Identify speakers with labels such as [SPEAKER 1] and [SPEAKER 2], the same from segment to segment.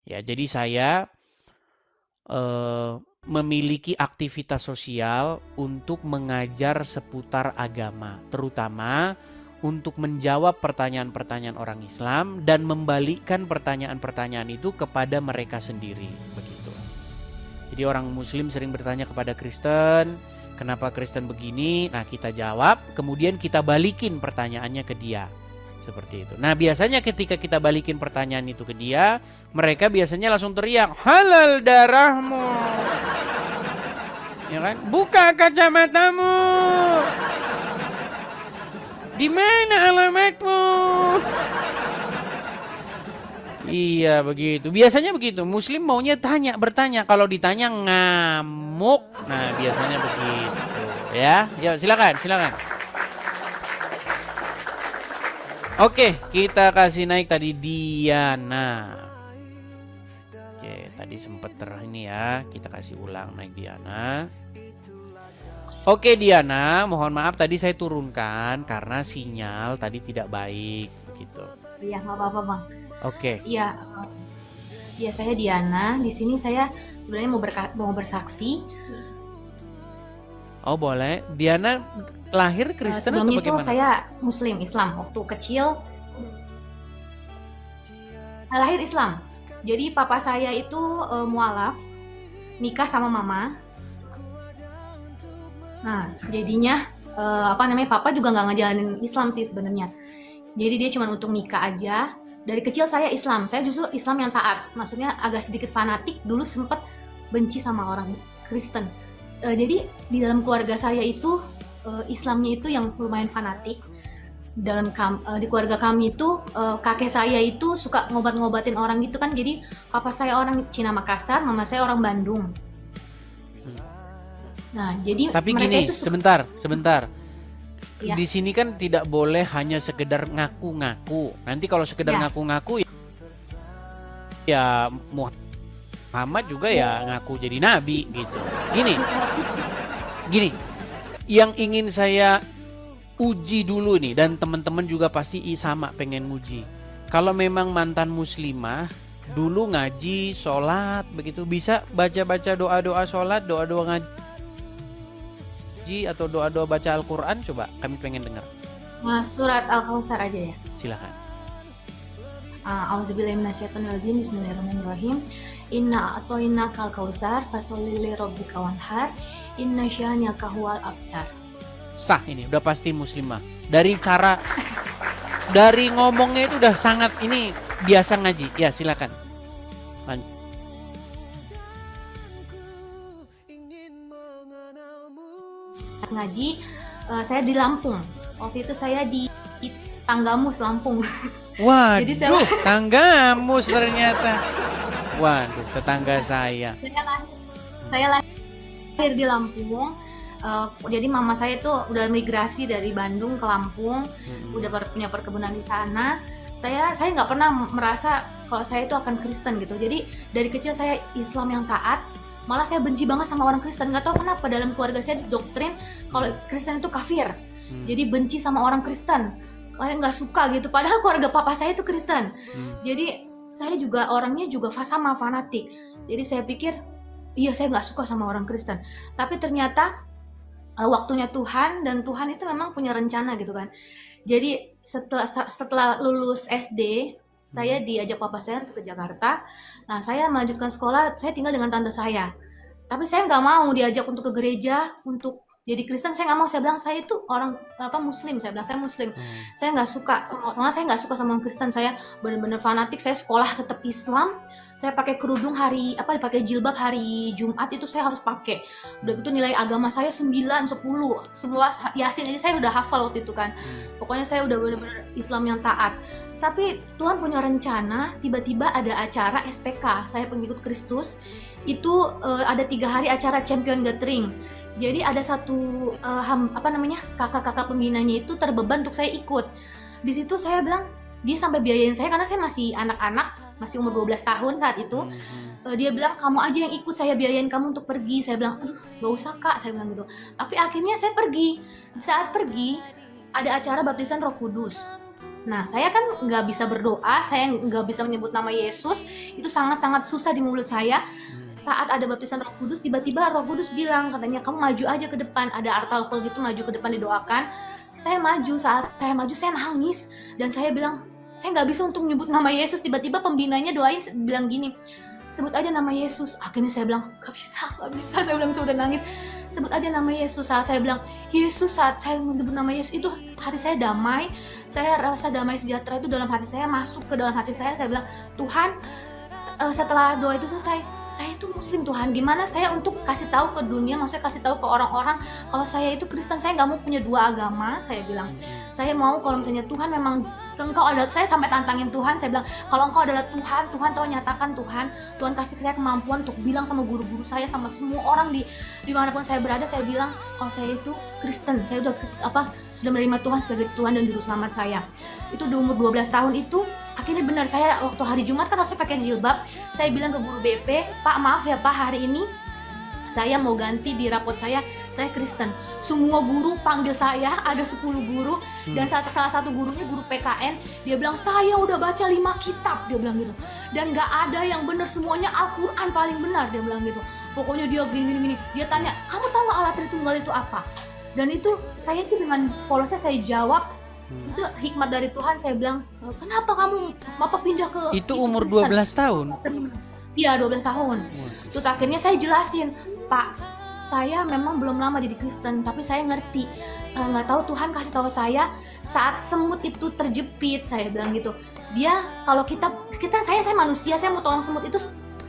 [SPEAKER 1] Ya, jadi saya memiliki aktivitas sosial untuk mengajar seputar agama, terutama untuk menjawab pertanyaan-pertanyaan orang Islam dan membalikkan pertanyaan-pertanyaan itu kepada mereka sendiri, begitu. Jadi orang Muslim sering bertanya kepada Kristen, kenapa Kristen begini? Nah, kita jawab, kemudian kita balikin pertanyaannya ke dia. Seperti itu. Nah, biasanya ketika kita balikin pertanyaan itu ke dia, mereka biasanya langsung teriak, halal darahmu. Ya kan? Buka kacamatamu. Di mana alamatmu? Iya begitu. Biasanya begitu. Muslim maunya bertanya. Kalau ditanya ngamuk. Nah biasanya begitu. Ya, ya silakan, silakan. Oke, kita kasih naik tadi Diana. Oke, tadi sempet ini ya. Kita kasih ulang naik Diana. Oke Diana, mohon maaf tadi saya turunkan karena sinyal tadi tidak baik gitu.
[SPEAKER 2] Iya, nggak apa-apa, Bang.
[SPEAKER 1] Oke.
[SPEAKER 2] Iya, ya saya Diana. Di sini saya sebenarnya mau bersaksi.
[SPEAKER 1] Oh boleh. Diana lahir Kristen atau
[SPEAKER 2] Sebelumnya itu
[SPEAKER 1] bagaimana?
[SPEAKER 2] saya Muslim Islam. Waktu kecil saya lahir Islam. Jadi papa saya itu mualaf, nikah sama mama. Nah, jadinya papa juga nggak ngejalanin Islam sih sebenarnya. Jadi dia cuma untuk nikah aja. Dari kecil saya Islam. Saya justru Islam yang taat. Maksudnya agak sedikit fanatik. Dulu sempat benci sama orang Kristen. Jadi di dalam keluarga saya itu Islamnya itu yang lumayan fanatik. Di keluarga kami itu kakek saya itu suka ngobat-ngobatin orang gitu kan. Jadi papa saya orang Cina Makassar, mama saya orang Bandung. Nah, jadi
[SPEAKER 1] Tapi
[SPEAKER 2] mereka
[SPEAKER 1] gini,
[SPEAKER 2] itu
[SPEAKER 1] sebentar.
[SPEAKER 2] ya,
[SPEAKER 1] Di sini kan tidak boleh hanya sekedar ngaku-ngaku. Nanti kalau sekedar
[SPEAKER 2] ya.
[SPEAKER 1] ngaku-ngaku ya Muhammad juga ya ngaku jadi nabi gitu. Gini, gini. Yang ingin saya uji dulu nih dan teman-teman juga pasti sama pengen uji. Kalau memang mantan muslimah dulu ngaji, sholat begitu bisa baca-baca doa-doa sholat, doa-doa ngaji atau doa-doa baca Al-Quran, coba kami pengen dengar.
[SPEAKER 2] Surat Al-Kautsar aja ya.
[SPEAKER 1] Silakan.
[SPEAKER 2] Auzubillahiminasyaitonirrajim. Bismillahirrahmanirrahim. Inna a'toinakal kautsar fasholli lirabbika wanhar. Inna syani'aka huwal abtar.
[SPEAKER 1] Sah ini udah pasti muslimah. Dari ngomongnya itu udah sangat ini biasa ngaji. Ya silakan.
[SPEAKER 2] Pas ngaji, saya di Lampung. Waktu itu saya di Tanggamus, Lampung. Jadi
[SPEAKER 1] Waduh, tanggamus ternyata. Waduh, tetangga saya.
[SPEAKER 2] Saya lahir di Lampung. Jadi mama saya tuh udah migrasi dari Bandung ke Lampung, udah punya perkebunan di sana. Saya nggak pernah merasa kalau saya itu akan Kristen gitu. Jadi dari kecil saya Islam yang taat. Malah saya benci banget sama orang Kristen. Nggak tahu kenapa dalam keluarga saya didoktrin kalau Kristen itu kafir. Jadi benci sama orang Kristen. Kayak nggak suka gitu. Padahal keluarga papa saya itu Kristen. Jadi saya juga orangnya juga sama fanatik. Jadi saya pikir, iya saya nggak suka sama orang Kristen. Tapi ternyata waktunya Tuhan, dan Tuhan itu memang punya rencana gitu kan. Jadi setelah lulus SD, saya diajak papa saya untuk ke Jakarta. Nah, saya melanjutkan sekolah, saya tinggal dengan tante saya. Tapi saya nggak mau diajak untuk ke gereja, untuk jadi Kristen. Saya nggak mau. Saya bilang saya itu orang Muslim. Saya bilang saya Muslim. Saya nggak suka, soalnya saya nggak suka sama orang Kristen. Saya benar-benar fanatik. Saya sekolah tetap Islam. Saya pakai kerudung pakai jilbab hari Jumat itu saya harus pakai. Udah gitu nilai agama saya 9, 10. Semua Yasin ini saya udah hafal waktu itu kan. Pokoknya saya udah benar-benar Islam yang taat. Tapi Tuhan punya rencana, tiba-tiba ada acara SPK, saya pengikut Kristus. Itu ada 3 hari acara Champion Gathering. Jadi ada satu kakak-kakak pembinanya itu terbeban untuk saya ikut. Di situ saya bilang, dia sampai biayain saya karena saya masih anak-anak, masih umur 12 tahun saat itu. Dia bilang, kamu aja yang ikut, saya biayain kamu untuk pergi. Saya bilang, aduh gak usah kak, saya bilang gitu. Tapi akhirnya saya pergi. Saat pergi ada acara baptisan Roh Kudus. Nah, saya kan nggak bisa berdoa, saya nggak bisa menyebut nama Yesus, itu sangat-sangat susah di mulut saya. Saat ada baptisan Roh Kudus, tiba-tiba Roh Kudus bilang, katanya kamu maju aja ke depan, ada artikel gitu, maju ke depan didoakan. Saya maju, saat saya maju saya nangis, dan saya bilang, saya nggak bisa untuk menyebut nama Yesus. Tiba-tiba pembinanya doain, bilang gini, sebut aja nama Yesus. Akhirnya saya bilang, gak bisa, saya bilang, saya udah nangis, sebut aja nama Yesus. Saat saya bilang Yesus, saat saya menyebut nama Yesus, itu hati saya damai, saya rasa damai sejahtera itu dalam hati saya, masuk ke dalam hati saya bilang, Tuhan, setelah doa itu selesai, saya itu muslim Tuhan, gimana saya untuk kasih tahu ke dunia, maksudnya kasih tahu ke orang-orang kalau saya itu Kristen, saya nggak mau punya dua agama. Saya bilang, saya mau kalau misalnya Tuhan memang engkau adalah, saya sampai tantangin Tuhan, saya bilang kalau engkau adalah Tuhan, Tuhan tolong nyatakan Tuhan kasih saya kemampuan untuk bilang sama guru-guru saya, sama semua orang di dimanapun saya berada, saya bilang kalau saya itu Kristen, saya sudah menerima Tuhan sebagai Tuhan dan Juru Selamat saya. Itu di umur 12 tahun itu, akhirnya benar, saya waktu hari Jumat kan harusnya pakai jilbab, saya bilang ke guru BP, Pak maaf ya Pak, hari ini saya mau ganti di rapot saya Kristen. Semua guru panggil saya, ada 10 guru, dan salah satu gurunya guru PKN, dia bilang saya udah baca 5 kitab, dia bilang gitu, dan gak ada yang benar, semuanya Al-Quran paling benar, dia bilang gitu. Pokoknya dia gini, dia tanya, kamu tahu gak Allah Tritunggal itu apa? Dan itu saya itu dengan polosnya saya jawab, itu hikmat dari Tuhan. Saya bilang, kenapa kamu Bapak pindah ke
[SPEAKER 1] Itu umur 12 tahun?
[SPEAKER 2] Iya, 12 tahun. Terus akhirnya saya jelasin, Pak, saya memang belum lama jadi Kristen, tapi saya ngerti, nggak tahu Tuhan kasih tahu saya saat semut itu terjepit, saya bilang gitu. Dia kalau kita saya manusia, saya mau tolong semut itu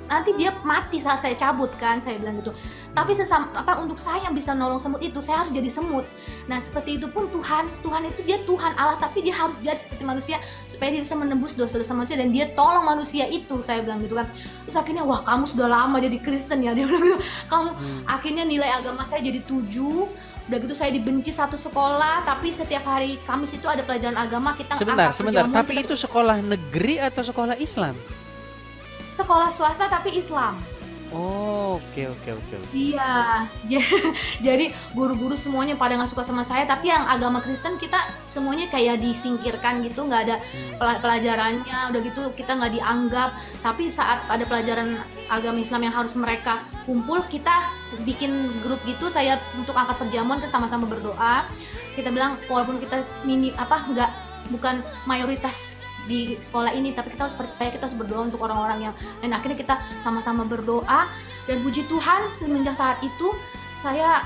[SPEAKER 2] nanti dia mati saat saya cabut kan, saya bilang gitu. Tapi untuk saya bisa nolong semut itu, saya harus jadi semut. Nah seperti itu pun Tuhan itu dia Tuhan Allah, tapi dia harus jadi seperti manusia supaya dia bisa menembus dosa-dosa manusia dan dia tolong manusia itu, saya bilang gitu kan. Terus akhirnya, wah kamu sudah lama jadi Kristen ya, dia bilang gitu. Kamu akhirnya nilai agama saya jadi 7. Udah gitu saya dibenci satu sekolah, tapi setiap hari Kamis itu ada pelajaran agama, kita
[SPEAKER 1] Sebentar, tapi itu sekolah negeri atau sekolah Islam?
[SPEAKER 2] Sekolah swasta tapi Islam.
[SPEAKER 1] Oh, oke.
[SPEAKER 2] Iya, jadi guru-guru semuanya pada nggak suka sama saya, tapi yang agama Kristen kita semuanya kayak disingkirkan gitu, nggak ada pelajarannya, udah gitu kita nggak dianggap. Tapi saat ada pelajaran agama Islam yang harus mereka kumpul, kita bikin grup gitu, saya untuk angkat perjamuan, kita sama-sama berdoa. Kita bilang walaupun kita bukan mayoritas di sekolah ini, tapi kita harus percaya, kita harus berdoa untuk orang-orang yang, dan akhirnya kita sama-sama berdoa. Dan puji Tuhan semenjak saat itu saya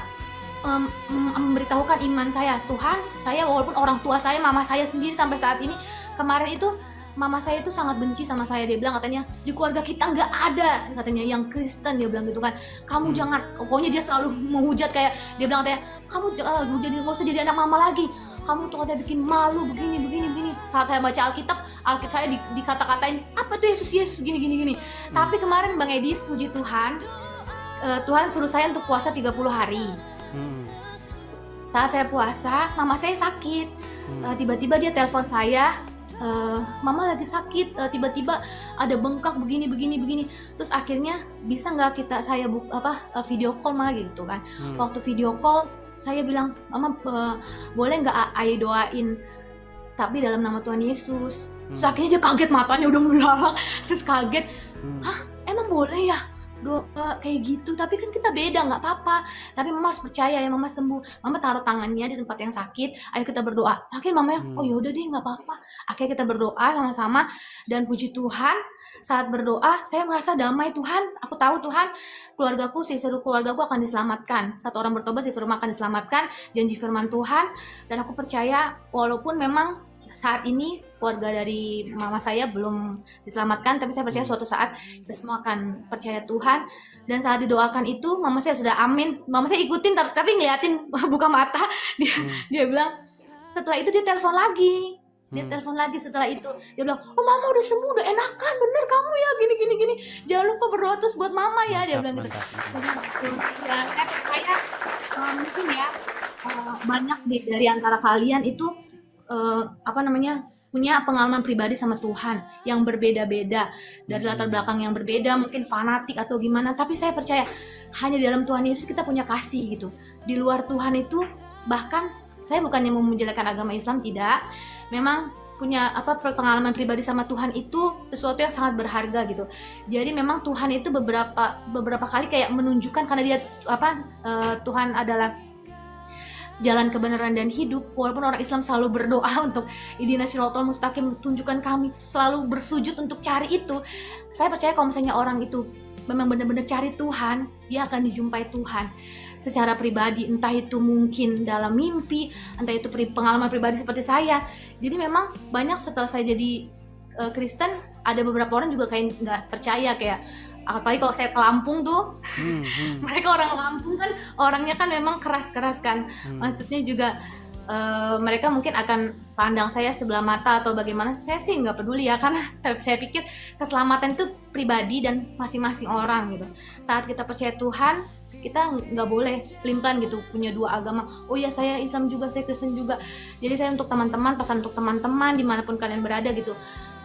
[SPEAKER 2] memberitahukan iman saya, Tuhan, saya walaupun orang tua saya, mama saya sendiri sampai saat ini, kemarin itu mama saya itu sangat benci sama saya, dia bilang katanya di keluarga kita nggak ada katanya yang Kristen, dia bilang gitu kan, kamu jangan, pokoknya dia selalu menghujat, kayak dia bilang katanya kamu nggak usah jadi anak mama lagi, kamu tuh katanya bikin malu begini. Saat saya baca Alkitab saya dikata-katain apa tuh Yesus gini. Tapi kemarin Bang Edis, puji Tuhan, Tuhan suruh saya untuk puasa 30 hari. Saat saya puasa, mama saya sakit. Tiba-tiba dia telepon saya, mama lagi sakit, tiba-tiba ada bengkak begini. Terus akhirnya bisa nggak saya video call mah gitu kan. Waktu video call saya bilang, mama boleh nggak ayah doain tapi dalam nama Tuhan Yesus. Terus akhirnya dia kaget, matanya udah melalak, terus kaget, hah emang boleh ya doa kayak gitu? Tapi kan kita beda, nggak apa-apa, tapi mama harus percaya ya, mama sembuh. Mama taruh tangannya di tempat yang sakit, ayo kita berdoa. Akhirnya mamanya, oh yaudah deh nggak apa-apa. Akhirnya kita berdoa sama-sama, dan puji Tuhan saat berdoa saya merasa damai. Tuhan, aku tahu Tuhan, seluruh keluargaku akan diselamatkan. Satu orang bertobat, seluruh akan diselamatkan, janji firman Tuhan. Dan aku percaya walaupun memang saat ini keluarga dari mama saya belum diselamatkan, tapi saya percaya suatu saat kita semua akan percaya Tuhan. Dan saat didoakan itu mama saya sudah amin, mama saya ikutin tapi ngeliatin buka mata. Dia bilang, setelah itu dia telepon lagi. Setelah itu dia bilang, oh mama udah sembuh, udah enakan, bener kamu ya, gini, jangan lupa berdoa terus buat mama ya, dia bilang gitu. Saya percaya mungkin ya banyak dari antara kalian itu punya pengalaman pribadi sama Tuhan yang berbeda-beda, dari latar belakang yang berbeda, mungkin fanatik atau gimana, tapi saya percaya hanya di dalam Tuhan Yesus kita punya kasih gitu. Di luar Tuhan itu, bahkan saya bukannya mau menjelekkan agama Islam, tidak. Memang punya pengalaman pribadi sama Tuhan itu sesuatu yang sangat berharga gitu. Jadi memang Tuhan itu beberapa kali kayak menunjukkan, karena dia Tuhan adalah jalan kebenaran dan hidup. Walaupun orang Islam selalu berdoa untuk ihdinash shiratal mustaqim, tunjukkan kami, selalu bersujud untuk cari itu. Saya percaya kalau misalnya orang itu memang benar-benar cari Tuhan, dia akan dijumpai Tuhan secara pribadi, entah itu mungkin dalam mimpi, entah itu pengalaman pribadi seperti saya. Jadi memang banyak setelah saya jadi Kristen, ada beberapa orang juga kayak nggak percaya, kayak apalagi kalau saya ke Lampung tuh, mereka orang Lampung kan orangnya kan memang keras-keras kan, maksudnya juga mereka mungkin akan pandang saya sebelah mata atau bagaimana. Saya sih nggak peduli ya, karena saya pikir keselamatan itu pribadi dan masing-masing orang gitu. Saat kita percaya Tuhan, kita nggak boleh pelin-pelan gitu punya dua agama. Oh ya, saya Islam juga, saya Kristen juga. Jadi saya untuk teman-teman, pesan untuk teman-teman dimanapun kalian berada gitu,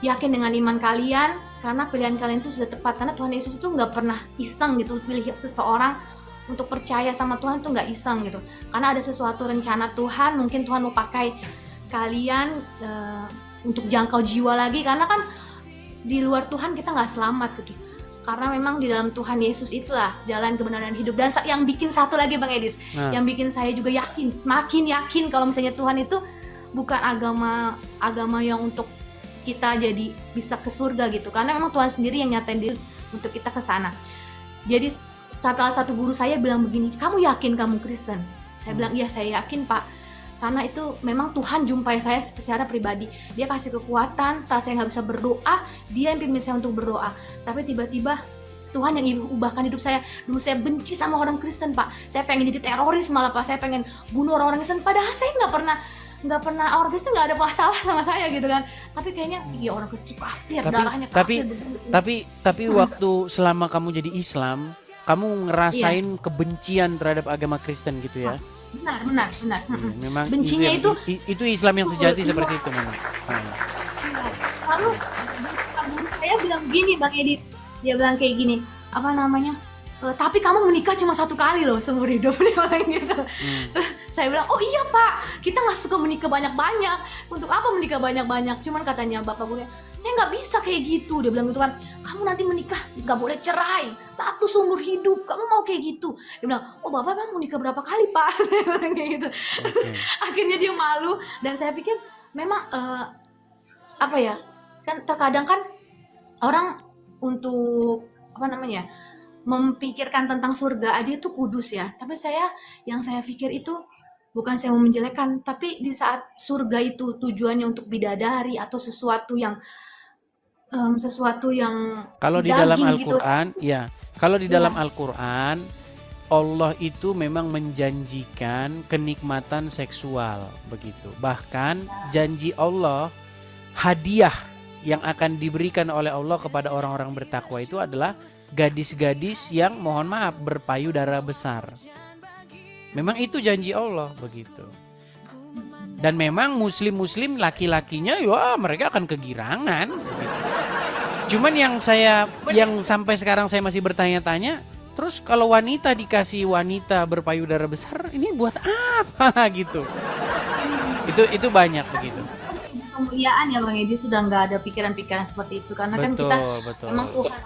[SPEAKER 2] yakin dengan iman kalian, karena pilihan kalian itu sudah tepat. Karena Tuhan Yesus itu nggak pernah iseng gitu pilih seseorang untuk percaya sama Tuhan, itu nggak iseng gitu. Karena ada sesuatu rencana Tuhan, mungkin Tuhan mau pakai kalian untuk jangkau jiwa lagi, karena kan di luar Tuhan kita nggak selamat gitu. Karena memang di dalam Tuhan Yesus itulah jalan kebenaran hidup. Dan yang bikin satu lagi Bang Edis, yang bikin saya juga makin yakin kalau misalnya Tuhan itu bukan agama yang untuk kita jadi bisa ke surga gitu. Karena memang Tuhan sendiri yang nyatain diri untuk kita ke sana. Jadi salah satu guru saya bilang begini, kamu yakin kamu Kristen? Saya bilang, iya saya yakin Pak. Karena itu memang Tuhan jumpai saya secara pribadi. Dia kasih kekuatan saat saya nggak bisa berdoa, dia yang pimpin saya untuk berdoa. Tapi tiba-tiba Tuhan yang ubahkan hidup saya. Dulu saya benci sama orang Kristen Pak. Saya pengen jadi teroris malah Pak. Saya pengen bunuh orang-orang Kristen. Padahal saya nggak pernah orang Kristen nggak ada masalah sama saya gitu kan. Tapi kayaknya iya orang Kristen kafir, darahnya kafir.
[SPEAKER 1] Tapi waktu selama kamu jadi Islam, kamu ngerasain kebencian terhadap agama Kristen gitu ya?
[SPEAKER 2] Benar.
[SPEAKER 1] Memang
[SPEAKER 2] bencinya itu
[SPEAKER 1] Islam yang sejati seperti itu memang.
[SPEAKER 2] Lalu guru saya bilang gini Bang Edit, dia bilang kayak gini, tapi kamu menikah cuma 1 kali loh seumur hidup, dia bilang gitu. Saya bilang, oh iya Pak, kita nggak suka menikah banyak-banyak. Untuk apa menikah banyak-banyak? Cuman katanya bapak gue, saya nggak bisa kayak gitu. Dia bilang gitu kan, kamu nanti menikah nggak boleh cerai, 1 seumur hidup. Kamu mau kayak gitu? Dia bilang, oh bapak emang mau nikah berapa kali Pak? Saya bilang kayak gitu. Akhirnya dia malu, dan saya pikir memang kan terkadang kan orang untuk memikirkan tentang surga aja itu kudus ya. Tapi yang saya pikir itu bukan saya mau menjelekkan, tapi di saat surga itu tujuannya untuk bidadari atau sesuatu yang
[SPEAKER 1] kalau di dalam Al-Qur'an gitu. Kalau di dalam Al-Qur'an Allah itu memang menjanjikan kenikmatan seksual begitu. Bahkan janji Allah, hadiah yang akan diberikan oleh Allah kepada orang-orang bertakwa itu adalah gadis-gadis yang mohon maaf berpayudara besar. Memang itu janji Allah begitu. Dan memang muslim laki-lakinya mereka akan kegirangan begitu. Cuman yang sampai sekarang saya masih bertanya-tanya, terus kalau wanita dikasih wanita berpayudara besar, ini buat apa gitu? Itu banyak begitu.
[SPEAKER 2] Kemuliaan ya Bang Edi, sudah nggak ada pikiran-pikiran seperti itu, karena kan kita memang Tuhan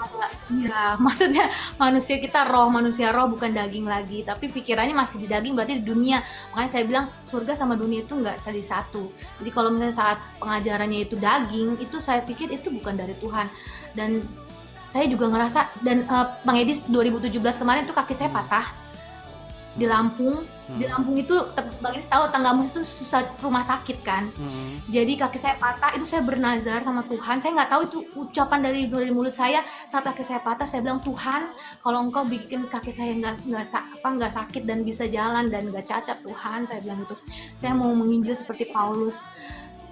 [SPEAKER 2] ya, maksudnya manusia roh bukan daging lagi, tapi pikirannya masih di daging, berarti di dunia. Makanya saya bilang surga sama dunia itu nggak jadi satu. Jadi kalau misalnya saat pengajarannya itu daging, itu saya pikir itu bukan dari Tuhan. Dan saya juga ngerasa, dan Bang Edi 2017 kemarin tuh kaki saya patah di Lampung. Di Lampung itu Bang Edi tahu Tanggamus itu susah rumah sakit kan. Jadi kaki saya patah, itu saya bernazar sama Tuhan. Saya nggak tahu itu ucapan dari mulut saya. Saat kaki saya patah, saya bilang, Tuhan, kalau Engkau bikin kaki saya nggak sakit dan bisa jalan dan nggak cacat, Tuhan, saya bilang gitu. Saya mau menginjil seperti Paulus.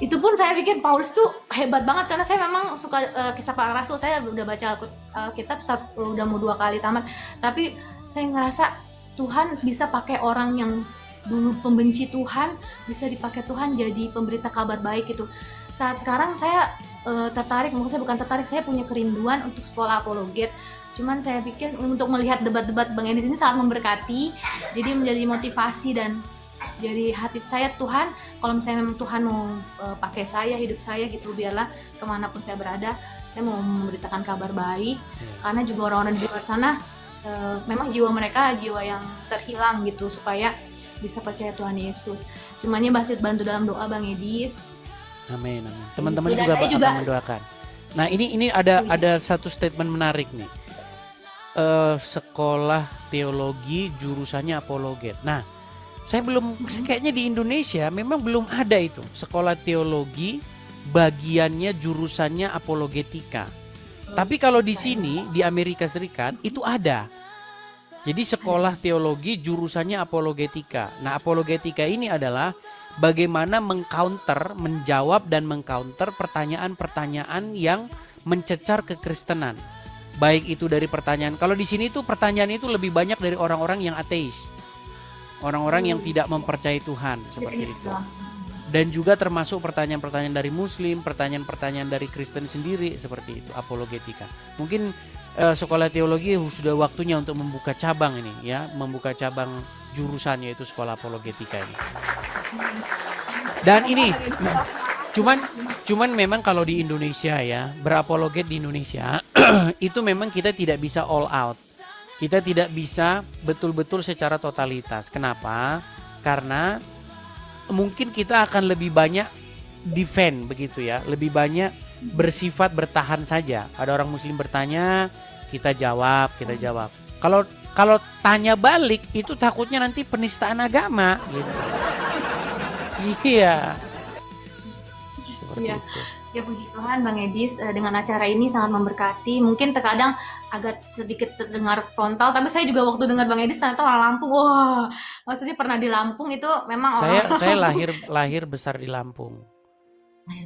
[SPEAKER 2] Itu pun saya pikir Paulus tuh hebat banget, karena saya memang suka kisah para rasul. Saya udah baca kitab udah mau 2 kali tamat. Tapi saya ngerasa Tuhan bisa pakai orang yang dulu pembenci Tuhan, bisa dipakai Tuhan jadi pemberita kabar baik gitu. Saat sekarang saya tertarik, maksudnya bukan tertarik, saya punya kerinduan untuk sekolah apologet. Cuman saya pikir untuk melihat debat-debat Bang Edi ini sangat memberkati, jadi menjadi motivasi dan jadi hati saya, Tuhan kalau misalnya memang Tuhan mau pakai saya, hidup saya gitu, biarlah kemanapun saya berada, saya mau memberitakan kabar baik. Karena juga orang-orang di luar sana memang jiwa mereka jiwa yang terhilang gitu, supaya bisa percaya Tuhan Yesus. Cumannya masih bantu dalam doa Bang Edis.
[SPEAKER 1] Amin, amin. Teman-teman
[SPEAKER 2] Dan
[SPEAKER 1] juga
[SPEAKER 2] saya
[SPEAKER 1] akan mendoakan. Nah, ini ada satu statement menarik nih. Sekolah teologi jurusannya apologet. Nah, saya kayaknya di Indonesia memang belum ada itu sekolah teologi bagiannya jurusannya apologetika. Tapi kalau di sini di Amerika Serikat itu ada. Jadi sekolah teologi jurusannya apologetika. Nah, apologetika ini adalah bagaimana menjawab dan mengcounter pertanyaan-pertanyaan yang mencecar kekristenan. Baik itu dari pertanyaan, kalau di sini tuh pertanyaan itu lebih banyak dari orang-orang yang ateis. Orang-orang yang tidak mempercayai Tuhan seperti itu. Dan juga termasuk pertanyaan-pertanyaan dari Muslim, pertanyaan-pertanyaan dari Kristen sendiri seperti itu, apologetika. Mungkin sekolah teologi sudah waktunya untuk membuka cabang ini ya, membuka cabang jurusannya itu sekolah apologetika ini. Dan ini cuman memang kalau di Indonesia ya, berapologet di Indonesia itu memang kita tidak bisa all out. Kita tidak bisa betul-betul secara totalitas. Kenapa? Karena mungkin kita akan lebih banyak defend begitu ya, lebih banyak bersifat bertahan saja. Ada orang Muslim bertanya, kita jawab. Kalau tanya balik itu takutnya nanti penistaan agama gitu. Iya. Seperti
[SPEAKER 2] Iya.
[SPEAKER 1] itu.
[SPEAKER 2] Ya puji Tuhan Bang Edis, dengan acara ini sangat memberkati. Mungkin terkadang agak sedikit terdengar frontal, tapi saya juga waktu dengar Bang Edis ternyata orang Lampung. Wah, maksudnya pernah di Lampung itu memang
[SPEAKER 1] Saya lahir besar di Lampung.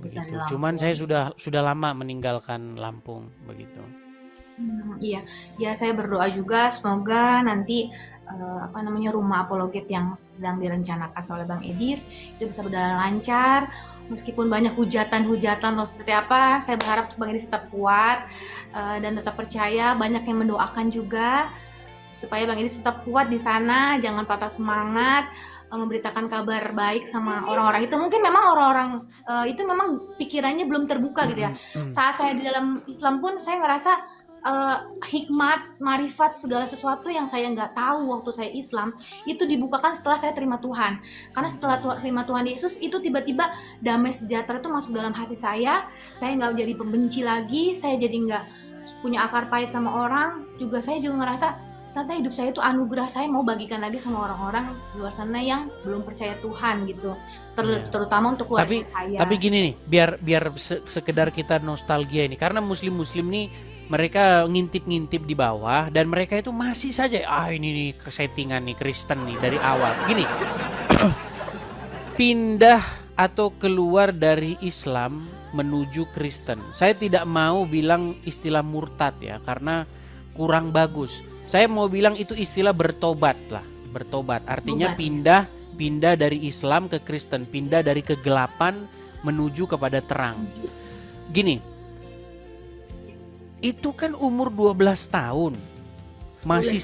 [SPEAKER 2] besar di
[SPEAKER 1] Begitu.
[SPEAKER 2] Lampung.
[SPEAKER 1] Cuman saya sudah lama meninggalkan Lampung begitu.
[SPEAKER 2] Iya, ya saya berdoa juga semoga nanti rumah apologet yang sedang direncanakan oleh Bang Edis itu bisa berjalan lancar, meskipun banyak hujatan atau seperti apa. Saya berharap Bang Edis tetap kuat dan tetap percaya. Banyak yang mendoakan juga supaya Bang Edis tetap kuat di sana, jangan patah semangat, memberitakan kabar baik sama orang-orang itu. Mungkin memang orang-orang itu memang pikirannya belum terbuka gitu ya. Saat saya di dalam Islam pun saya ngerasa hikmat, marifat, segala sesuatu yang saya nggak tahu waktu saya Islam itu dibukakan setelah saya terima Tuhan. Karena setelah terima Tuhan Yesus itu tiba-tiba damai sejahtera itu masuk dalam hati saya nggak jadi pembenci lagi, saya jadi nggak punya akar pahit sama orang. Juga saya juga ngerasa ternyata hidup saya itu anugerah, saya mau bagikan lagi sama orang-orang di luar sana yang belum percaya Tuhan gitu, terutama untuk keluarga saya.
[SPEAKER 1] Tapi gini nih, biar sekedar kita nostalgia ini, karena muslim nih mereka ngintip-ngintip di bawah dan mereka itu masih saja ini nih settingan nih Kristen nih dari awal. Gini, pindah atau keluar dari Islam menuju Kristen. Saya tidak mau bilang istilah murtad ya, karena kurang bagus. Saya mau bilang itu istilah bertobat lah. Bertobat artinya pindah dari Islam ke Kristen, pindah dari kegelapan menuju kepada terang. Gini, itu kan umur 12 tahun. Masih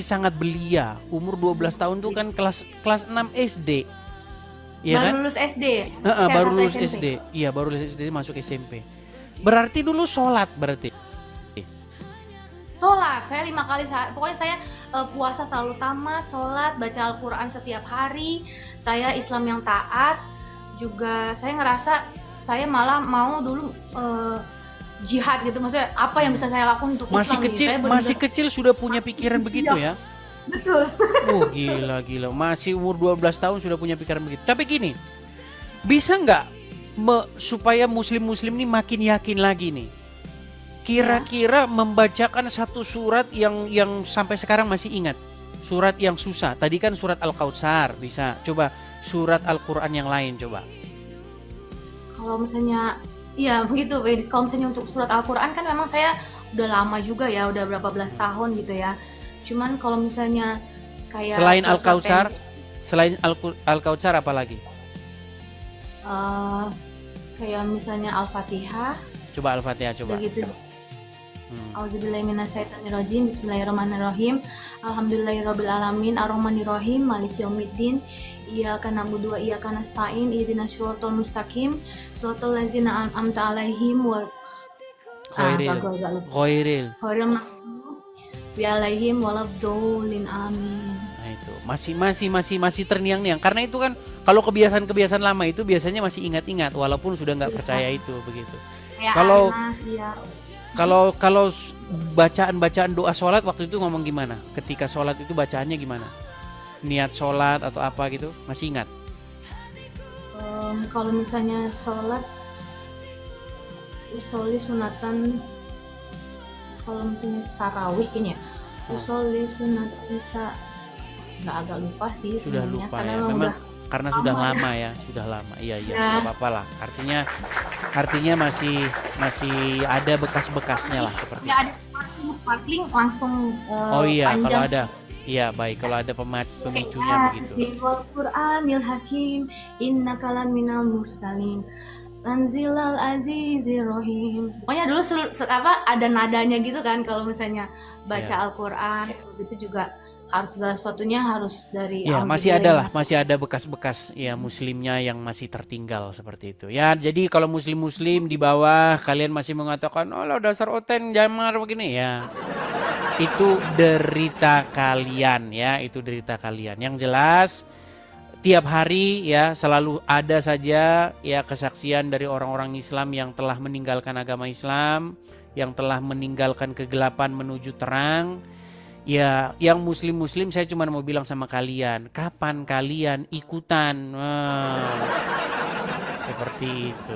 [SPEAKER 1] sangat belia. Umur 12 tahun tuh kan kelas 6 SD. Ya
[SPEAKER 2] baru
[SPEAKER 1] kan?
[SPEAKER 2] lulus SD.
[SPEAKER 1] Baru lulus SMP. SD. Iya, baru lulus SD masuk SMP. Berarti dulu sholat berarti.
[SPEAKER 2] Sholat, saya 5 kali, pokoknya saya puasa selalu tamat, sholat, baca Al-Quran setiap hari. Saya Islam yang taat. Juga saya ngerasa saya malah mau dulu jihad gitu, maksudnya apa yang bisa saya lakukan untuk Islam.
[SPEAKER 1] Masih kecil sudah punya pikiran begitu ya?
[SPEAKER 2] Betul.
[SPEAKER 1] Gila. Masih umur 12 tahun sudah punya pikiran begitu. Tapi gini, bisa nggak supaya muslim-muslim ini makin yakin lagi nih? Kira-kira membacakan satu surat yang sampai sekarang masih ingat. Surat yang susah. Tadi kan surat Al-Kautsar bisa. Coba surat Al-Quran yang lain coba.
[SPEAKER 2] Kalau misalnya iya begitu, kalau misalnya untuk surat Al-Quran kan memang saya udah lama juga ya, udah berapa belas tahun gitu ya. Cuman kalau misalnya kayak
[SPEAKER 1] selain Al-Kautsar apa lagi?
[SPEAKER 2] Kayak misalnya Al-Fatihah.
[SPEAKER 1] Coba Al-Fatihah coba.
[SPEAKER 2] Begitu. Auzubillahi minasyaitonirrajim. Bismillahirrahmanirrahim. Alhamdulillahirabbil alamin, arrahmanirrahim, maliki yaumiddin. Iyyaka na'budu wa iyyaka nasta'in. Ihdinas siratal mustaqim, siratal ladzina an'amta 'alaihim
[SPEAKER 1] Khairil. Khairil.
[SPEAKER 2] ghairil maghdubi 'alaihim waladdallin. Amin.
[SPEAKER 1] Nah itu masih terngiang-niang karena itu kan kalau kebiasaan lama itu biasanya masih ingat-ingat walaupun sudah nggak percaya itu begitu.
[SPEAKER 2] Kayak
[SPEAKER 1] Kalau
[SPEAKER 2] Anas, ya.
[SPEAKER 1] kalau bacaan doa sholat waktu itu ngomong gimana? Ketika sholat itu bacaannya gimana? Niat sholat atau apa gitu masih ingat?
[SPEAKER 2] Kalau misalnya sholat usolli sunatan, kalau misalnya tarawih kayaknya usolli sunatan kita nggak, agak lupa sih
[SPEAKER 1] Sudah
[SPEAKER 2] sebenarnya,
[SPEAKER 1] lupa
[SPEAKER 2] karena
[SPEAKER 1] ya.
[SPEAKER 2] emang
[SPEAKER 1] Memang
[SPEAKER 2] udah
[SPEAKER 1] karena sudah
[SPEAKER 2] lama.
[SPEAKER 1] lama ya, sudah lama. Iya
[SPEAKER 2] Ya.
[SPEAKER 1] nggak apa-apa lah. Artinya masih ada bekas-bekasnya lah seperti
[SPEAKER 2] Ya,
[SPEAKER 1] itu.
[SPEAKER 2] ada sparkling langsung
[SPEAKER 1] Oh iya, kalau
[SPEAKER 2] panjang
[SPEAKER 1] ada.
[SPEAKER 2] sih.
[SPEAKER 1] Iya, baik kalau ada pemicunya begitu.
[SPEAKER 2] Sirwal Qur'anil Hakim, innaka laminal mursalin, tanzilal azizir rahim. Pokoknya dulu ada nadanya gitu kan, kalau misalnya baca
[SPEAKER 1] Iya.
[SPEAKER 2] Al-Qur'an itu juga harus segala sesuatunya harus dari
[SPEAKER 1] Ya,
[SPEAKER 2] Alhamdulillah.
[SPEAKER 1] masih ada bekas-bekas ya muslimnya yang masih tertinggal seperti itu. Ya, jadi kalau muslim-muslim di bawah kalian masih mengatakan, "Oh, lah dasar oten jamar begini." Ya, itu derita kalian ya, itu derita kalian. Yang jelas tiap hari ya selalu ada saja ya kesaksian dari orang-orang Islam yang telah meninggalkan agama Islam, yang telah meninggalkan kegelapan menuju terang. Ya, yang muslim-muslim saya cuma mau bilang sama kalian, kapan kalian ikutan? Seperti itu.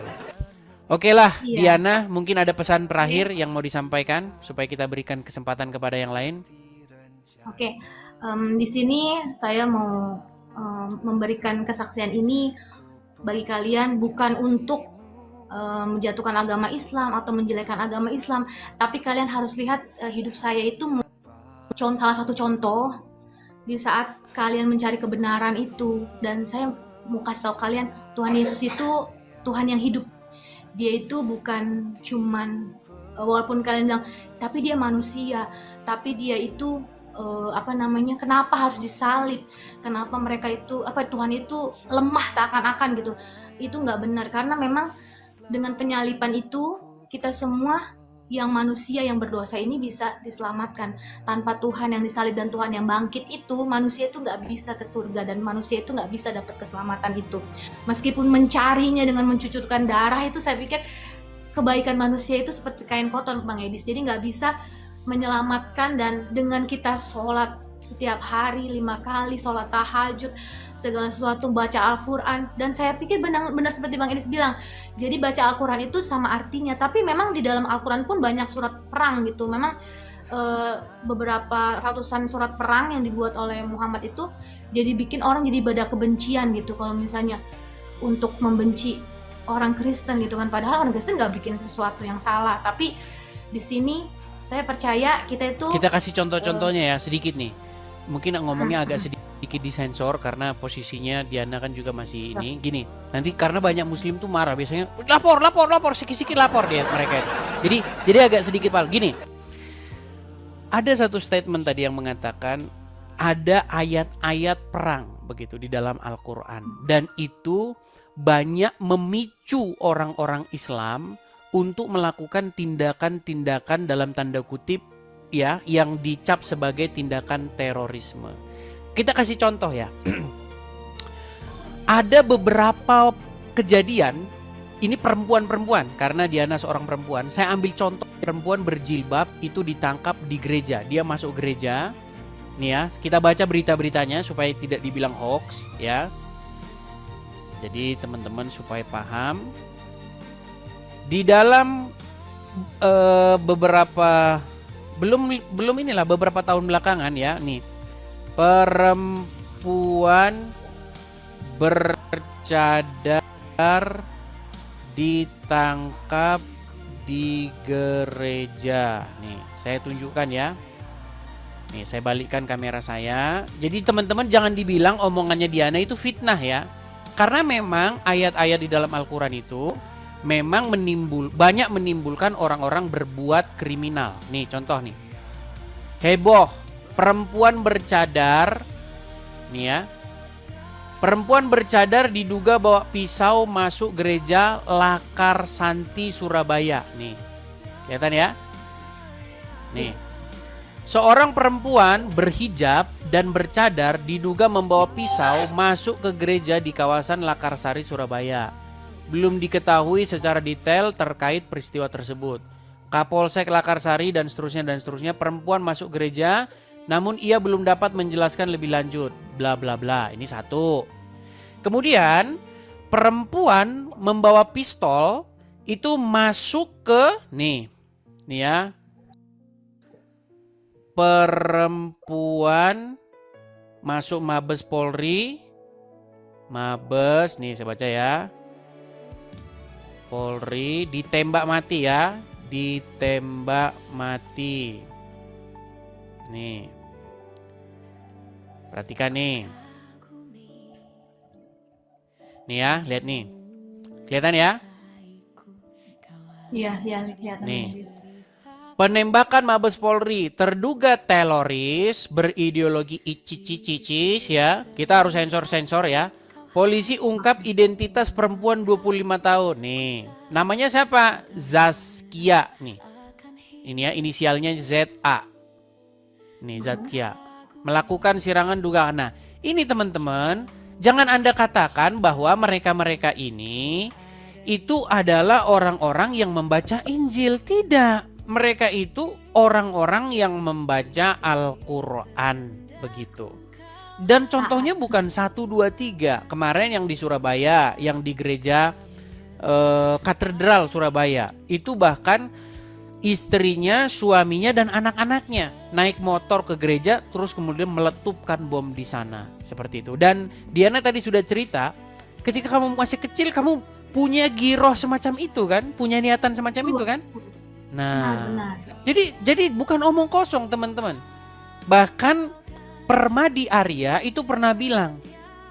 [SPEAKER 1] Oke lah,
[SPEAKER 2] Iya.
[SPEAKER 1] Diana, mungkin ada pesan terakhir yang mau disampaikan supaya kita berikan kesempatan kepada yang lain.
[SPEAKER 2] Oke, di sini saya mau memberikan kesaksian ini bagi kalian bukan untuk menjatuhkan agama Islam atau menjelekkan agama Islam, tapi kalian harus lihat hidup saya itu salah satu contoh di saat kalian mencari kebenaran itu. Dan saya mau kasih tahu kalian, Tuhan Yesus itu Tuhan yang hidup. Dia itu bukan cuman walaupun kalian bilang tapi dia manusia, tapi dia itu kenapa harus disalib, kenapa mereka itu Tuhan itu lemah seakan-akan gitu. Itu nggak benar, karena memang dengan penyaliban itu kita semua yang manusia yang berdosa ini bisa diselamatkan. Tanpa Tuhan yang disalib dan Tuhan yang bangkit itu, manusia itu nggak bisa ke surga dan manusia itu nggak bisa dapat keselamatan itu. Meskipun mencarinya dengan mencucurkan darah, itu saya pikir kebaikan manusia itu seperti kain kotor, Bang Edis. Jadi nggak bisa menyelamatkan. Dan dengan kita sholat setiap hari 5 kali, sholat tahajud, segala sesuatu, baca Al-Quran, dan saya pikir benar seperti Bang Edis bilang, jadi baca Al-Quran itu sama artinya. Tapi memang di dalam Al-Quran pun banyak surat perang gitu. Memang beberapa ratusan surat perang yang dibuat oleh Muhammad itu jadi bikin orang jadi pada kebencian gitu. Kalau misalnya untuk membenci orang Kristen gitu kan, padahal orang Kristen nggak bikin sesuatu yang salah. Tapi di sini saya percaya kita
[SPEAKER 1] kasih contoh-contohnya ya sedikit nih. Mungkin ngomongnya agak sedikit disensor karena posisinya Diana kan juga masih ini gini. Nanti karena banyak muslim tuh marah biasanya, lapor sikit-sikit lapor dia mereka itu. Jadi agak sedikit pal gini. Ada satu statement tadi yang mengatakan ada ayat-ayat perang begitu di dalam Al-Qur'an, dan itu banyak memicu orang-orang Islam untuk melakukan tindakan-tindakan dalam tanda kutip ya yang dicap sebagai tindakan terorisme. Kita kasih contoh ya. Ada beberapa kejadian, ini perempuan-perempuan karena Diana seorang perempuan. Saya ambil contoh perempuan berjilbab itu ditangkap di gereja. Dia masuk gereja. Nih ya, kita baca berita-beritanya supaya tidak dibilang hoax ya. Jadi teman-teman supaya paham. Di dalam beberapa beberapa tahun belakangan ya, nih perempuan bercadar ditangkap di gereja. Nih, saya tunjukkan ya. Nih, saya balikkan kamera saya. Jadi teman-teman jangan dibilang omongannya Diana itu fitnah ya. Karena memang ayat-ayat di dalam Al-Quran itu memang banyak menimbulkan orang-orang berbuat kriminal. Nih contoh nih. Heboh, perempuan bercadar. Nih ya. Perempuan bercadar diduga bawa pisau masuk gereja Lakar Santi Surabaya. Nih. Kelihatan ya? Nih. Seorang perempuan berhijab dan bercadar diduga membawa pisau masuk ke gereja di kawasan Lakarsari Surabaya. Belum diketahui secara detail terkait peristiwa tersebut. Kapolsek Lakarsari dan seterusnya perempuan masuk gereja, namun ia belum dapat menjelaskan lebih lanjut. Bla bla bla. Ini satu. Kemudian perempuan membawa pistol itu masuk ke nih ya. Perempuan masuk Mabes Polri. Mabes nih saya baca ya. Polri ditembak mati ya. Ditembak mati. Nih. Perhatikan nih. Nih ya, lihat nih. Kelihatan ya?
[SPEAKER 2] Iya, kelihatan.
[SPEAKER 1] Nih. Penembakan Mabes Polri, terduga teroris berideologi ICICICIS ya. Kita harus sensor-sensor ya. Polisi ungkap identitas perempuan 25 tahun. Nih, namanya siapa? Zaskia nih. Ini ya, inisialnya ZA. Nih, Zaskia. Melakukan serangan dugaan. Nah, ini teman-teman, jangan Anda katakan bahwa mereka-mereka ini itu adalah orang-orang yang membaca Injil. Tidak. Mereka itu orang-orang yang membaca Al-Quran. Begitu. Dan contohnya bukan 1, 2, 3. Kemarin yang di Surabaya, yang di gereja Katedral Surabaya. Itu bahkan istrinya, suaminya, dan anak-anaknya naik motor ke gereja terus kemudian meletupkan bom di sana. Seperti itu. Dan Diana tadi sudah cerita, ketika kamu masih kecil kamu punya giroh semacam itu kan? Punya niatan semacam itu kan? Nah,
[SPEAKER 2] Benar.
[SPEAKER 1] jadi bukan omong kosong teman-teman. Bahkan Permadi Arya itu pernah bilang,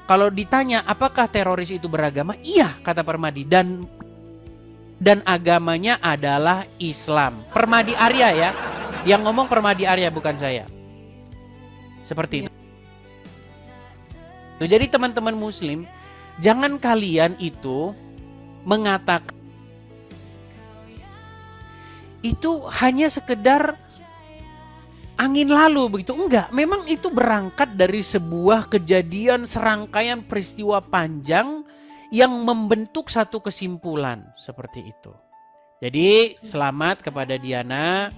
[SPEAKER 1] kalau ditanya apakah teroris itu beragama, iya kata Permadi, dan agamanya adalah Islam. Permadi Arya ya, yang ngomong Permadi Arya bukan saya. Seperti itu. Jadi teman-teman Muslim, jangan kalian itu mengatakan itu hanya sekedar angin lalu begitu. Enggak, memang itu berangkat dari sebuah kejadian, serangkaian peristiwa panjang yang membentuk satu kesimpulan seperti itu. Jadi selamat kepada Diana.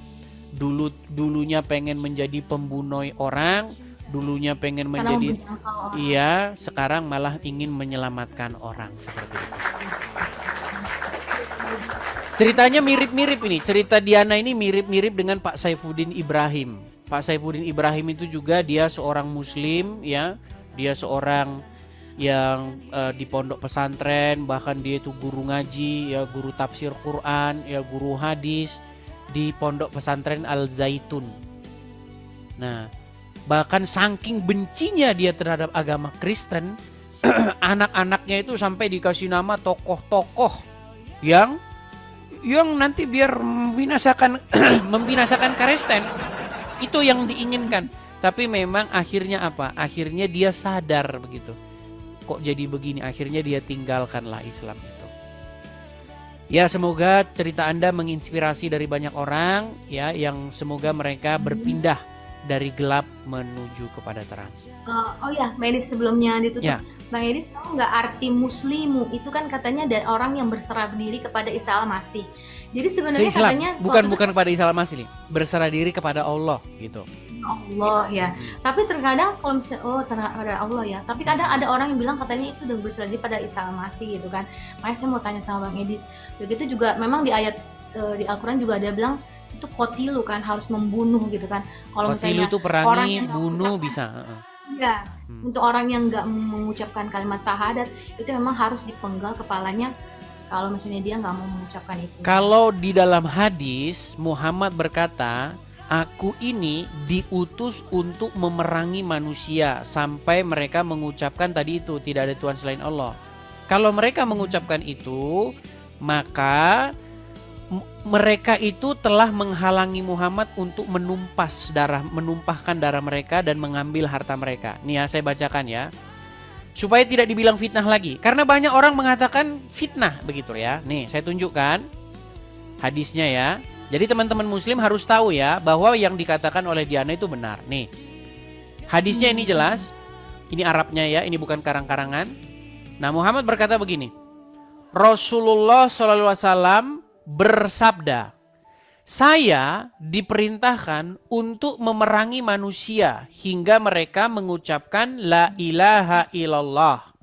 [SPEAKER 1] Dulunya pengen menjadi pembunuh orang, dulunya pengen menjadi iya, sekarang malah ingin menyelamatkan orang seperti itu. Ceritanya mirip-mirip ini. Cerita Diana ini mirip-mirip dengan Pak Saifuddin Ibrahim. Pak Saifuddin Ibrahim itu juga dia seorang Muslim ya. Dia seorang yang di pondok pesantren, bahkan dia itu guru ngaji ya, guru tafsir Quran ya, guru hadis di pondok pesantren Al Zaitun. Nah, bahkan saking bencinya dia terhadap agama Kristen, anak-anaknya itu sampai dikasih nama tokoh-tokoh yang nanti biar membinasakan Kristen. Itu yang diinginkan. Tapi memang akhirnya apa? Akhirnya dia sadar begitu. Kok jadi begini? Akhirnya dia tinggalkanlah Islam itu. Ya, semoga cerita Anda menginspirasi dari banyak orang ya, yang semoga mereka berpindah dari gelap menuju kepada terang.
[SPEAKER 2] Oh ya, Medis sebelumnya ditutup.
[SPEAKER 1] Ya.
[SPEAKER 2] Bang Edis, tahu nggak arti muslimu? Itu kan katanya dari orang yang berserah diri kepada Isa Al-Masih. Jadi sebenarnya
[SPEAKER 1] Islam,
[SPEAKER 2] katanya
[SPEAKER 1] bukan kepada Isa Al-Masih nih. Berserah diri kepada Allah gitu.
[SPEAKER 2] Allah ya. Tapi terkadang kalau misalnya kepada Allah ya. Tapi kadang ada orang yang bilang katanya itu udah berserah diri pada Isa Al-Masih gitu kan. Makanya saya mau tanya sama Bang Edis. Begitu juga memang di ayat di Al-Qur'an juga ada bilang itu kotilu kan, harus membunuh gitu kan. Kalau
[SPEAKER 1] Kotilu
[SPEAKER 2] misalnya
[SPEAKER 1] itu perangi, bunuh bisa.
[SPEAKER 2] Ya, untuk orang yang nggak mengucapkan kalimat syahadat itu memang harus dipenggal kepalanya kalau misalnya dia nggak mau mengucapkan itu.
[SPEAKER 1] Kalau di dalam hadis Muhammad berkata, aku ini diutus untuk memerangi manusia sampai mereka mengucapkan tadi itu tidak ada Tuhan selain Allah. Kalau mereka mengucapkan itu, maka mereka itu telah menghalangi Muhammad untuk menumpahkan darah mereka dan mengambil harta mereka. Nih ya, saya bacakan ya. Supaya tidak dibilang fitnah lagi. Karena banyak orang mengatakan fitnah begitu ya. Nih, saya tunjukkan hadisnya ya. Jadi teman-teman muslim harus tahu ya bahwa yang dikatakan oleh Diana itu benar. Nih. Hadisnya ini jelas. Ini Arabnya ya, ini bukan karang-karangan. Nah, Muhammad berkata begini. Rasulullah SAW bersabda, saya diperintahkan untuk memerangi manusia hingga mereka mengucapkan la ilaha illallah.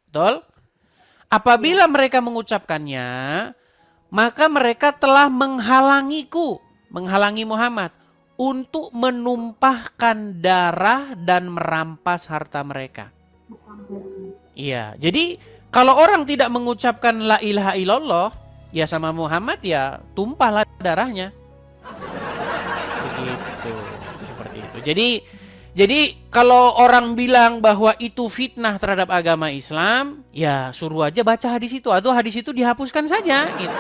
[SPEAKER 1] Betul? Apabila mereka mengucapkannya, maka mereka telah menghalangi Muhammad untuk menumpahkan darah dan merampas harta mereka. Iya, jadi kalau orang tidak mengucapkan la ilaha illallah, ya sama Muhammad ya tumpahlah darahnya. Begitu, seperti itu. Jadi kalau orang bilang bahwa itu fitnah terhadap agama Islam, ya suruh aja baca hadis itu atau hadis itu dihapuskan saja gitu.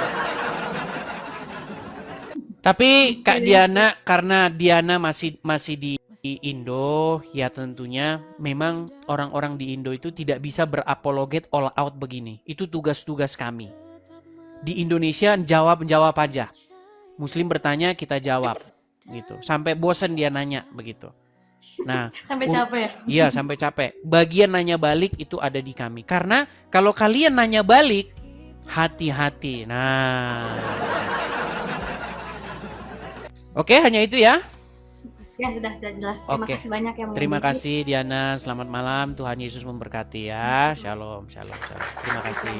[SPEAKER 1] Tapi Kak Diana, karena Diana masih di Indo, ya tentunya memang orang-orang di Indo itu tidak bisa berapologet all out begini. Itu tugas-tugas kami. Di Indonesia jawab aja. Muslim bertanya, kita jawab gitu. Sampai bosan dia nanya begitu. Nah,
[SPEAKER 2] sampai capek.
[SPEAKER 1] Iya, sampai capek. Bagian nanya balik itu ada di kami. Karena kalau kalian nanya balik, hati-hati. Nah. Oke, hanya itu ya.
[SPEAKER 2] Ya, sudah jelas. Terima kasih banyak ya.
[SPEAKER 1] Terima kasih Diana. Selamat malam. Tuhan Yesus memberkati ya. Shalom. Terima kasih.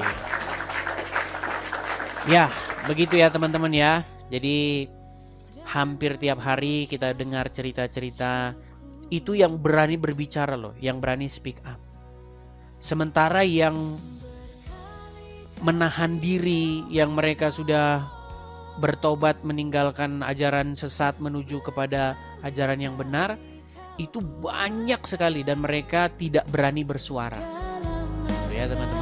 [SPEAKER 1] Ya, begitu ya teman-teman ya. Jadi hampir tiap hari kita dengar cerita-cerita. Itu yang berani berbicara loh, yang berani speak up. Sementara yang menahan diri, yang mereka sudah bertobat meninggalkan ajaran sesat menuju kepada ajaran yang benar, itu banyak sekali dan mereka tidak berani bersuara. Ya teman-teman.